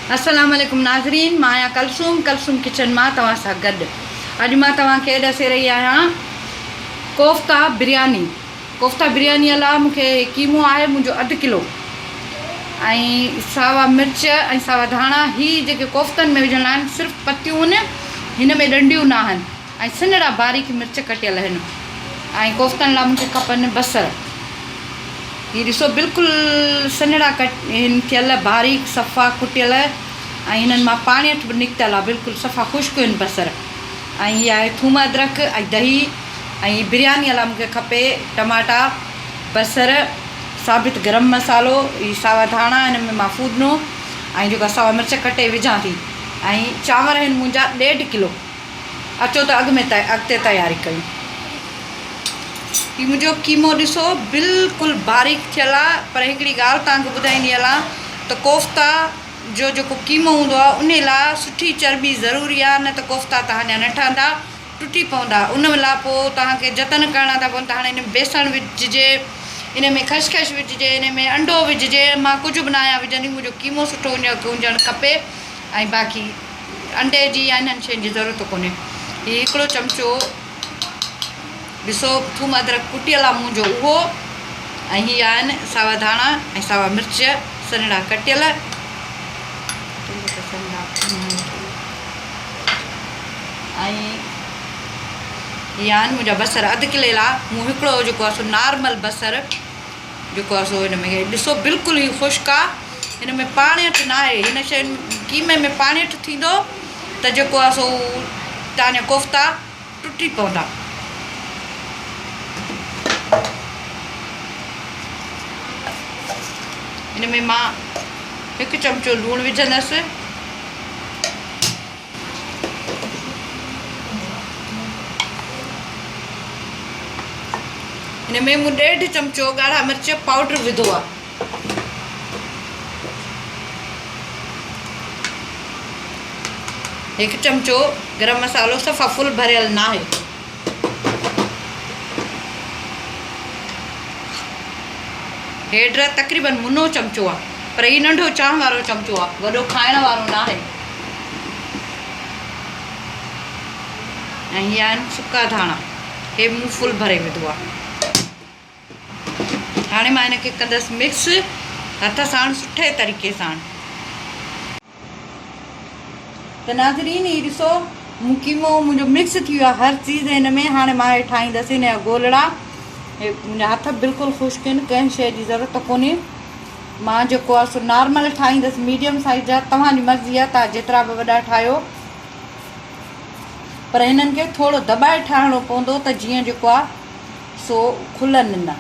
अस्सलाम वालेकुम नाज़रीन, मां आहियां कलसूम किचन मां तव्हां सां गॾु। अॼु मां तव्हांखे ॾसे रही आहियां कोफ्ता बिरयानी। कोफ्ता बिरयानीअ लाइ मूंखे कीमो आहे मुंहिंजो 1 किलो ऐं सावा मिर्च ऐं सावा धाणा। ही जेके कोफ्तनि में विझणा आहिनि सिर्फ़ु पतियूं आहिनि, हिन में डंडियूं न आहिनि ऐं सन्हड़ा बारीक मिर्च कटियल आहिनि। ऐं कोफ्तनि लाइ मूंखे खपनि बसर। ये ॾिसो बिल्कुलु सन्हड़ा थियल बारीक सफ़ा कुटियल ऐं हिननि मां पाणी बि निकितल आहे, बिल्कुलु सफ़ा ख़ुश्क आहिनि बसर। ऐं हीअ आहे थूम अदरक ऐं दही। ऐं बिरयानीअ लाइ मूंखे खपे टमाटा, बसर, साबित गरम मसालो, ही सावा धाणा, हिन में मां फूदनो ऐं जेका सावा मिर्च कटे विझां थी। ऐं चांवर आहिनि मुंहिंजा 1.5 किलो। अचो त अॻिते तयारी कयूं। हीउ मुंहिंजो कीमो ॾिसो बिल्कुलु बारीक थियल आहे। पर हिकिड़ी ॻाल्हि तव्हांखे ॿुधाईंदी हलां त कोफ्ता जो जेको कीमो हूंदो आहे उन लाइ सुठी चर्बी ज़रूरी आहे, न त कोफ्ता तव्हांजा न ठहंदा, टुटी पवंदा। उन लाइ पोइ तव्हांखे जतन करणा था पवनि। त हाणे हिन में बेसण विझिजे, इन में ख़सख़स विझिजे, इन में अंडो विझिजे। मां कुझु बि न आहियां विझंदी, मुंहिंजो कीमो सुठो हुजणु खपे। ऐं बाक़ी अंडे जी या इन्हनि शयुनि जी ज़रूरत कोन्हे। हीउ 1 चमचो ॾिसो थूम अदरक कुटियल आहे मुंहिंजो उहो। ऐं हीअ आहिनि सावा धाणा ऐं सावा मिर्च सन्हड़ा कटियल। ऐं हीअ आहिनि मुंहिंजा बसर 1 किले लाइ। मूं हिकिड़ो जेको आहे सो नॉर्मल बसर जेको आहे सो हिन में ॾिसो बिल्कुलु ई ख़ुश्क आहे, हिन में पाणी न आहे। हिन शइ कीमे में पाणी थींदो त जेको आहे सो तव्हांजा कोफ्ता टुटी पवंदा। हिन में मां 1 चमचो लूणु विझंदसि। हिन में मूं 1.5 चमचो ॻाढ़ा मिर्च पाउडर विधो आहे। हिकु चमचो गरम मसालो सफ़ा फुल भरियल न आहे। हेड तक़रीबन मुनो चमचो आहे, पर हीउ नंढो चांहि वारो चमचो आहे, वॾो खाइण वारो न आहे। ऐं हीअ आहिनि सुका धाणा, हे मूं फुल भरे विधो आहे। हाणे मां हिनखे कंदसि मिक्स हथ सां सुठे तरीक़े सां। त नाज़रीन हीउ ॾिसो कीमो मुंहिंजो मिक्स थी वियो आहे हर चीज़ हिन में। हाणे मां हे ठाहींदसि हिन जा गोलड़ा। हे मुंहिंजा हथ बिल्कुलु ख़ुश्क आहिनि, कंहिं शइ जी ज़रूरत कोन्हे। मां जेको आहे सो नॉर्मल ठाहींदसि, मीडियम साइज़ जा। तव्हांजी मर्ज़ी आहे, तव्हां जेतिरा बि वॾा ठाहियो, पर हिननि खे थोरो दॿाए ठाहिणो पवंदो त जीअं जेको आहे सो खुलनि न।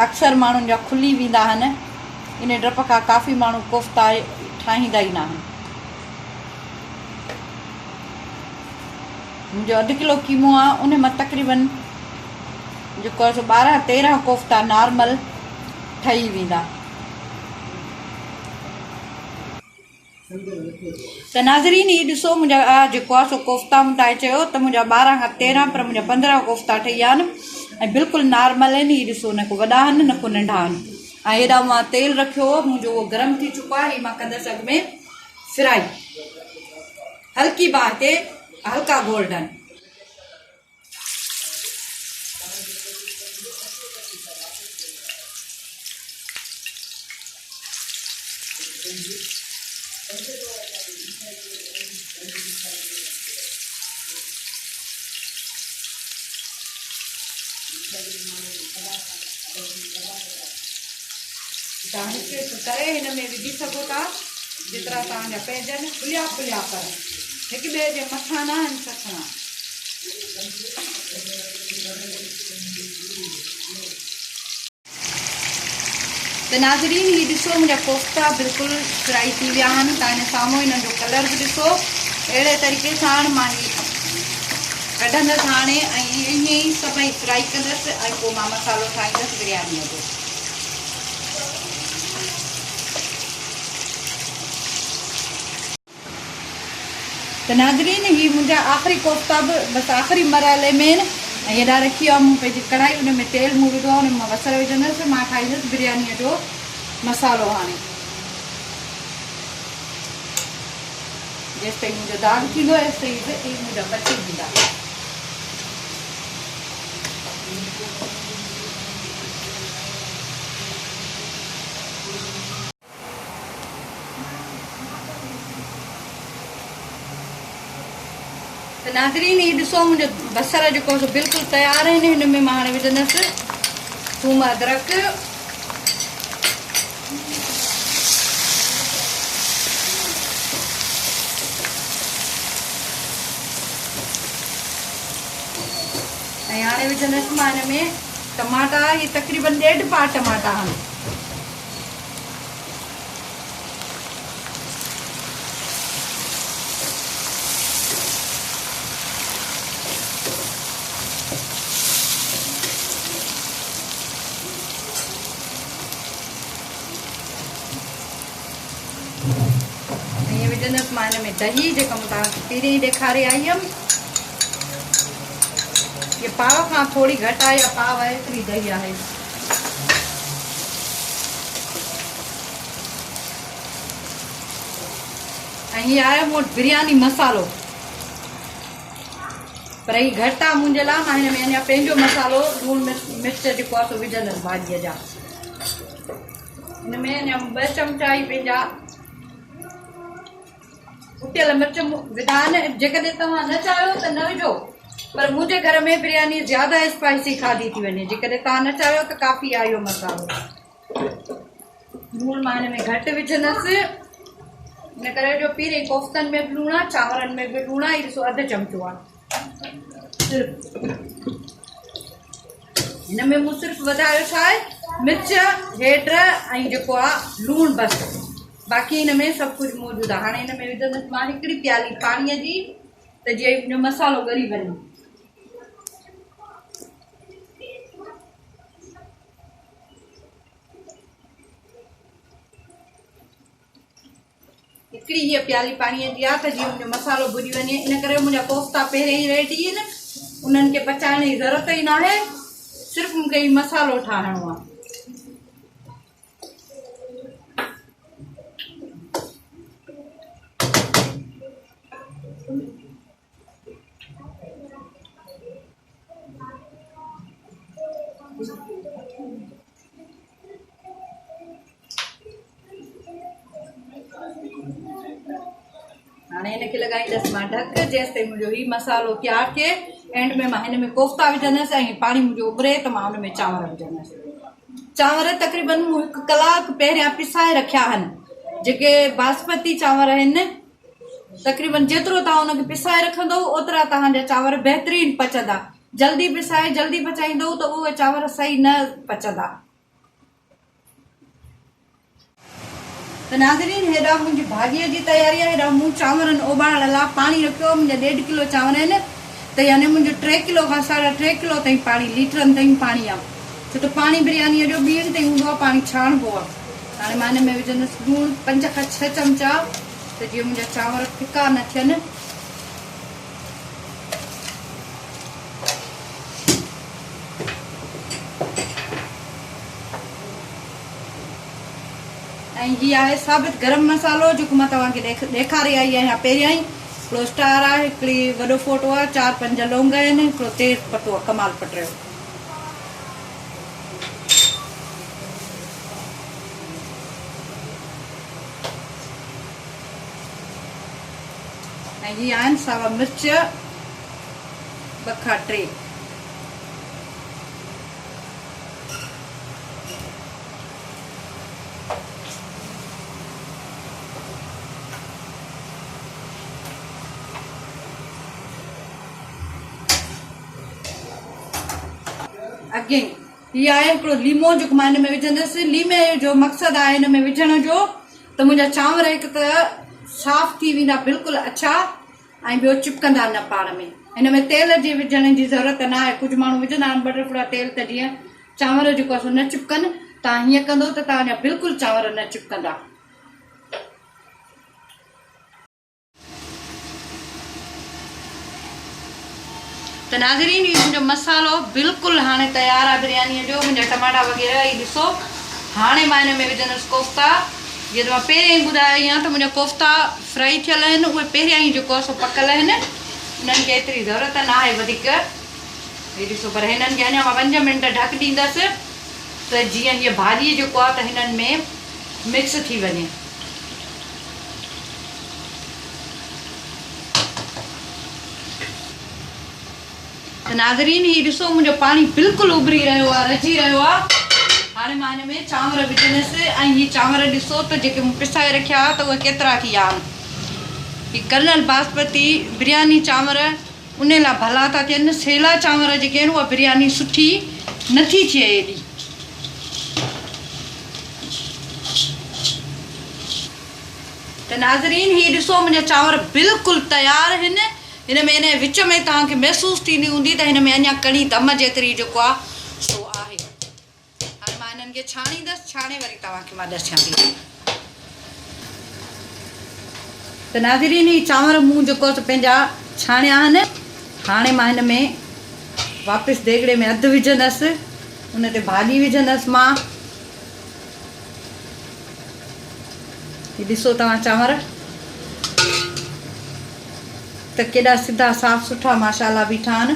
अक्सर माण्हुनि जा खुली वेंदा आहिनि, इन डप खां काफ़ी माण्हू कोफ्ता ठाहींदा ई न आहिनि। मुंहिंजो 1 किलो कीमो आहे, उन मां तक़रीबन जेको आहे सो 12-13 कोफ्ता नॉर्मल ठही वेंदा। त नाज़रीन हीउ ॾिसो मुंहिंजा जेको आहे सो कोफ्ता तव्हां चयो त मुंहिंजा 12 खां 13, पर मुंहिंजा 15 कोफ्ता ठही विया आहिनि ऐं बिल्कुलु नॉर्मल आहिनि। हीउ ॾिसो न को वॾा आहिनि न को नंढा आहिनि। ऐं हेॾा मां तेल रखियो हो, मुंहिंजो उहो गरम थी चुको आहे। हीउ मां कंदसि अॻ में फ्राई, हल्की बाहि ते, हल्का गोल्डन। तव्हां हिकु करे हिन में विझी सघो था, जेतिरा तव्हांजा पइजनि। फुलिया फुलिया पर हिक ॿिए जे मथां न आहिनि सखणा। त नाज़रीन हीउ ॾिसो मुंहिंजा कोफ्ता बिल्कुलु फ्राई थी विया आहिनि। तव्हां हिन साम्हूं हिननि जो कलर बि ॾिसो। अहिड़े तरीक़े सां मां हीउ कढंदसि हाणे ऐं ईअं ई सभई फ्राई कंदसि ऐं पोइ मां मसालो ठाहींदसि बिरयानीअ जो। त नाज़रीन हीउ मुंहिंजा आख़िरी कोफ्ता बि बसि आख़िरी मरहले में आहिनि। ऐं हेॾा रखी आहे मूं पंहिंजी कढ़ाई, उन में तेल मूं विधो आहे, उन में मां बसर विझंदसि। मां ठाहींदसि बिरयानीअ जो मसालो। हाणे जेसिताईं मुंहिंजो दाग थींदो तेसिताईं मुंहिंजा पची थींदा। त नाज़रीन, ही ॾिसो मुंहिंजो बसर जेको बिल्कुलु तयारु आहिनि। हिन में मां हाणे विझंदसि थूम अदरक, ऐं हाणे विझंदसि मां हिन में टमाटा। ये तक़रीबन 1.5 पा टमाटा आहिनि। ये विझंदसि मां हिन में दही, जेका मां तव्हांखे पहिरीं ई ॾेखारे आई हुयमि। ये पाव खां थोड़ी घटि आहे, या पाव आहे एतिरी दही आहे। ऐं हीअ आहे मूं वटि बिरयानी मसालो, पर ही घटि आहे मुंहिंजे लाइ। मां हिन में अञा पंहिंजो मसालो लूणु मिर्च जेको आहे सो विझंदसि भाॼीअ जा। हिन में अञा 2 चमचा ई पंहिंजा कुटियल मिर्च विधा आहिनि। जेकॾहिं तव्हां न चाहियो त न विझो, पर मुंहिंजे घर में बिरयानी ज़्यादा स्पाइसी खाधी थी वञे। जेकॾहिं तव्हां न चाहियो त काफ़ी आहे इहो मसालो। लूणु मां हिन में घटि विझंदसि, इन करे जो पहिरीं कोफ़्तनि में बि लूणु आहे, चांवरनि में बि लूणु आहे। ॾिसो 1/2 चमचो आहे सिर्फ़ु। हिन में मूं सिर्फ़ु वधायो छा आहे, मिर्च, हेड ऐं जेको आहे लूणु बसि। बाक़ी हिन में सभु कुझु मौजूदु आहे। हाणे हिन में विझंदसि मां 1 प्याली पाणीअ जी, त जीअं मुंहिंजो मसालो ॻरी वञे। हिकिड़ी हीअ प्याली पाणीअ जी आहे, त जीअं मुंहिंजो मसालो भुॼी वञे। इन करे मुंहिंजा कोफ़्ता पहिरियों ई रेडी आहिनि, उन्हनि खे पचाइण जी ज़रूरत ई न आहे। सिर्फ़ु मूंखे ही मसालो ठाहिणो आहे। हाणे हिनखे लॻाईंदसि मां ढक, जेसिताईं मुंहिंजो ही मसालो तयारु थिए। एंड में मां हिन में कोफ़्ता विझंदसि, ऐं पाणी मुंहिंजो उबरे त मां हुन में चांवर विझंदसि। चांवर तक़रीबन मूं 1 कलाक पहिरियां पिसाए रखिया आहिनि। जेके बासमती चांवर आहिनि, तक़रीबन जेतिरो तव्हां हुनखे पिसाए रखंदव ओतिरा तव्हांजा चांवर बहितरीनु पचंदा। जल्दी पिसाए जल्दी पचाईंदव त उहे चांवर सही न पचंदा। त नाज़रीन, हेॾा मुंहिंजी भाॼीअ जी तयारी आहे। हेॾा मूं चांवरनि उबारण लाइ पाणी रखियो। मुंहिंजा 1.5 किलो चांवर आहिनि, त यानी मुंहिंजो 3 किलो खां 3.5 किलो ताईं पाणी, लीटरनि ताईं पाणी आहे। छो त पाणी बिरयानीअ जो ॿीहर ताईं हूंदो आहे, पाणी छाणिबो आहे। हाणे मां हिन में विझंदसि लूणु 5 खां 6 चमचा, त जीअं मुंहिंजा चांवर फिका न थियनि। ऐं हीअ आहे साबित गरम मसालो, जेको मां तव्हांखे ॾेखारे आई आहियां पहिरियां ई। हिकिड़ो स्टार आहे, हिकिड़ी वॾो फोटो आहे, 4-5 लौंग आहिनि, हिकिड़ो तेज़ पतो आहे कमाल पटरियो। ऐं हीअ आहिनि सावा मिर्च 2 खां 3। अगेन हीअ आहे हिकिड़ो लीमो, जेको मां हिन में विझंदसि। लीमे जो मक़सदु आहे हिन में विझण जो त मुंहिंजा चांवर हिकु त साफ़ थी वेंदा, बिल्कुलु अच्छा, ऐं ॿियो चिपकंदा न पाण में। हिन में तेल जी विझण जी ज़रूरत न आहे। कुझु माण्हू विझंदा आहिनि बटरफ्लाई तेल, त जीअं चांवर जेको आहे सो न चिपकनि। तव्हां हीअं कंदो त तव्हांजा बिल्कुलु चांवर न चिपकंदा। त नाज़रीन, इहो मुंहिंजो मसालो बिल्कुलु हाणे तयारु आहे बिरयानीअ जो। मुंहिंजा टमाटा वग़ैरह ही ॾिसो। हाणे मां हिन में विझंदसि कोफ़्ता, जीअं त मां पहिरियों ई ॿुधायो आहियां त मुंहिंजा कोफ़्ता फ्राई थियल आहिनि, उहे पहिरियां ई जेको आहे सो पकल आहिनि, उन्हनि खे एतिरी ज़रूरत न आहे वधीक। हे ॾिसो, पर हिननि खे अञा मां 5 मिंट ढक ॾींदसि त जीअं हीअ भाॼी जेको आहे त हिननि में मिक्स थी वञे। त नाज़रीन, हीउ ॾिसो मुंहिंजो पाणी बिल्कुलु उबरी रहियो आहे, रची रहियो आहे। हाणे मां हिन में चांवर विझंदसि ऐं हीअ चांवर ॾिसो त जेके मूं पिसाए रखिया त उहे केतिरा थी विया आहिनि। हीअ कर्नल बासमती बिरयानी चांवर उन लाइ भला था थियनि। सेला चांवर जेके आहिनि उहा बिरयानी सुठी नथी थिए एॾी। त नाज़रीन, हीअ ॾिसो मुंहिंजा चांवर बिल्कुलु तयारु आहिनि। हिन में हिन विच में तव्हांखे महसूसु थींदी हूंदी त हिन में अञा कड़ी दम जेतिरी जेको आहे सो आहे। हाणे मां हिननि खे छाणींदसि, छाणे वरी तव्हांखे मां ॾसां थी। त नाज़रीन, हीअ चांवर मूं जेको आहे पंहिंजा छाणिया आहिनि। हाणे मां हिन में वापसि देगिड़े में अधु विझंदसि, उन ते भाॼी विझंदसि मां। हीअ ॾिसो तव्हां चांवर त केॾा सिधा साफ़ सुठा माशाल्लाह बीठा आहिनि।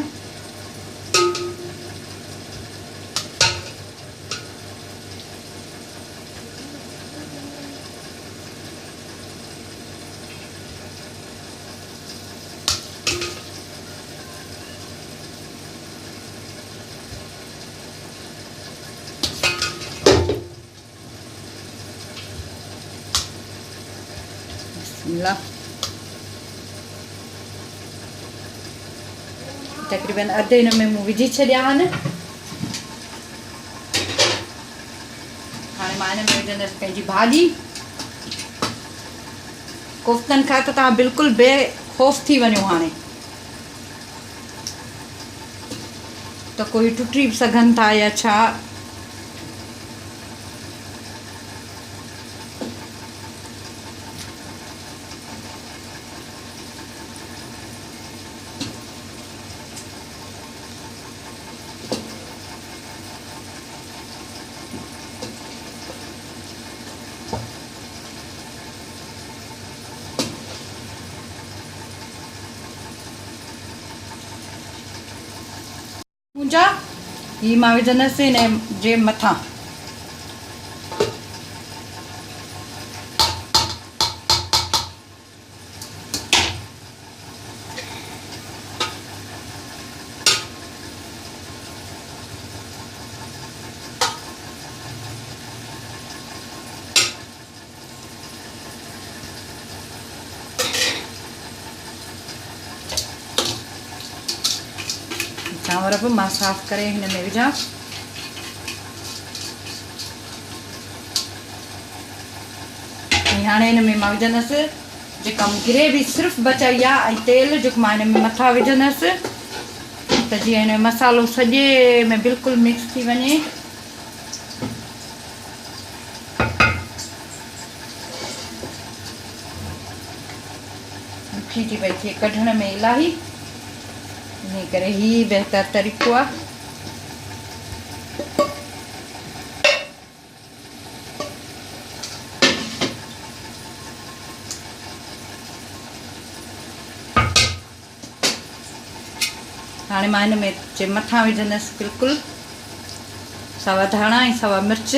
बिस्मिल्लाह। तक़रीबन अधु हिन में मूं विझी छॾिया आहिनि। हाणे मां हिन में विझंदसि पंहिंजी भाॼी। कोफ़्तनि खां त तव्हां बिल्कुलु बेखौफ़ थी वञो हाणे, त कोई टुटी बि सघनि था या छा। मुंहिंजा हीअ मां विझंदसि हिन जे मथां। चांवर बि मां साफ़ करे हिन में विझां। ऐं हाणे हिन में मां विझंदसि जेका ग्रेवी सिर्फ़ु बचाई आहे ऐं तेल जेको मां हिन में मथां विझंदसि त जीअं हिन मसालो सॼे में बिल्कुलु मिक्स थी वञे। मिठी थी पई थिए कढण में इलाही, इन करे ही बहितर तरीक़ो आहे। हाणे मां हिन में जे मथां विझंदसि बिल्कुलु सावा धाणा ऐं सावा मिर्च।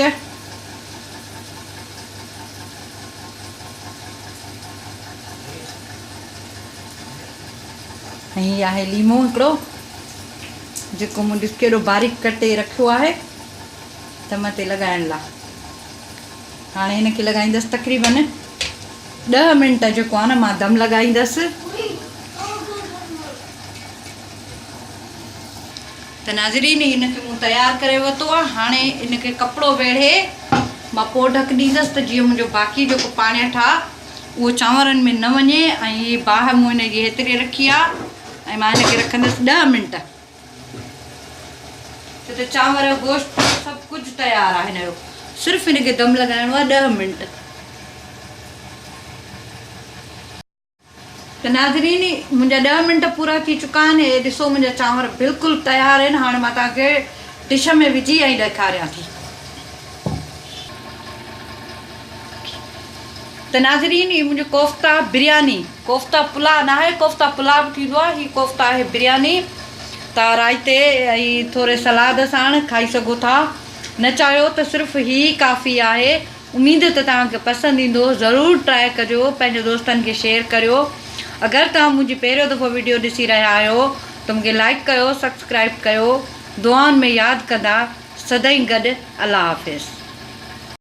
ऐं हीअ आहे लीमो हिकिड़ो जेको मूं ॾिस केॾो बारीक कटे रखियो आहे दम ते लॻाइण लाइ। हाणे हिनखे लॻाईंदसि तक़रीबन 10 मिंट जेको आहे न मां दम लॻाईंदसि। त नाज़रीन, हिनखे मूं तयारु करे वरितो आहे। हाणे हिनखे कपिड़ो वेढ़े मां पोइ ढक ॾींदसि त जीअं मुंहिंजो बाक़ी जेको पाणी ठाह उहो चांवरनि में न वञे। ऐं हीअ बाहि मूं हिनजी हेतिरी रखी आहे ऐं मां हिनखे रखंदसि 10 मिंट। त चांवर गोश्त सभु कुझु तयारु आहे हिनजो, सिर्फ़ु हिनखे दम लॻाइणो आहे 10 मिंट। त नाज़रीन, मुंहिंजा 10 मिंट पूरा थी चुका आहिनि। हे ॾिसो मुंहिंजा चांवर बिल्कुलु तयारु आहिनि। हाणे मां तव्हांखे डिश में विझी ऐं ॾेखारियां थी। त नाज़रीन ही मुंहिंजो कोफ्ता बिरयानी, कोफ्ता पुलाव न आहे, कोफ्ता पुलाव थींदो आहे, हीअ कोफ्ता आहे बिरयानी। तव्हां रायते ऐं थोरे सलाद साण खाई सघो था। न चाहियो त सिर्फ़ु ई काफ़ी आहे। उमेद त तव्हांखे पसंदि ईंदो, ज़रूरु ट्राए कजो, पंहिंजे दोस्तनि खे शेयर करियो। अगरि तव्हां मुंहिंजी पहिरियों दफ़ो वीडियो ॾिसी रहिया आहियो त मूंखे लाइक कयो, सब्सक्राइब कयो, दुआउनि में यादि कंदा। सदाईं गॾु। अल्लाह हाफ़िज़।